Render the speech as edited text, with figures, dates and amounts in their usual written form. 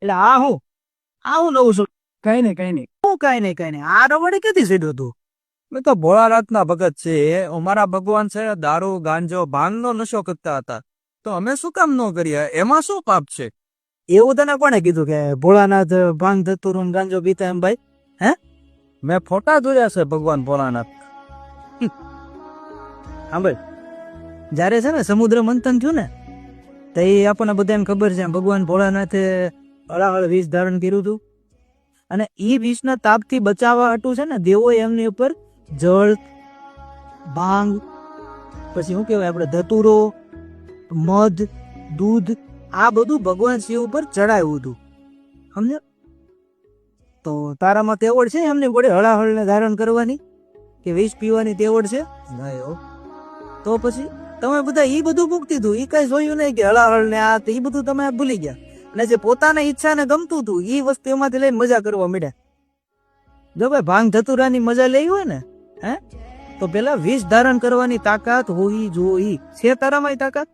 એટલે આ હું નવું છું. કઈ નહીં હું કઈ નહીં આ રવડે ક્યાંથી સીધું તું? મેં તો ભોળાનાથના ભગત છે. અમારા ભગવાન છે દારૂ ગાંજો ભાંગનો નશો કરતા હતા, તો અમે શું કામ ન કરીએ? એમાં શું પાપ છે? એવું તને કોણે કીધું કે ભોળાનાથ ભાંગ ધતુરો ને ગાંજો પીતા એમ ભાઈ? મેં ફોટા જોયા છે ભગવાન ભોળાનાથ. હા ભાઈ, જ્યારે છે ને સમુદ્ર મંથન થયું ને, તો એ આપણને બધાને ખબર છે ભગવાન ભોળાનાથે હળાહળ વિષ ધારણ કર્યું હતું. અને એ વિષના તાપથી બચાવવા હતું છે ને દેવોએ એમની ઉપર જળ, ભાંગ, પછી શું કહેવાય આપણે ધતુરો, મધ, દૂધ, આ બધું ભગવાન શિવ ઉપર ચડાવ્યું હતું. સમજો? તો તારામાં તેવડ છે એમની વડે હળાહળને ધારણ કરવાની કે વિષ પીવાની તેવડ છે? નહીં હો. તો પછી તમે બધા ઈ બધું ભૂગતી હતું, ઈ કઈ જોયું નહીં કે હળાહળ ને આ ઈ બધું તમે ભૂલી ગયા. અને જે પોતાની ઈચ્છા ને ગમતું હતું ઈ વસ્તુ એમાંથી લઈને મજા કરવા માંડ્યા. જો ભાઈ ભાંગ ધતુરાની મજા લેવી હોય ને, તો પેલા વિષ ધારણ કરવાની તાકાત હોવી જોઈએ. છે તારામાં તાકાત?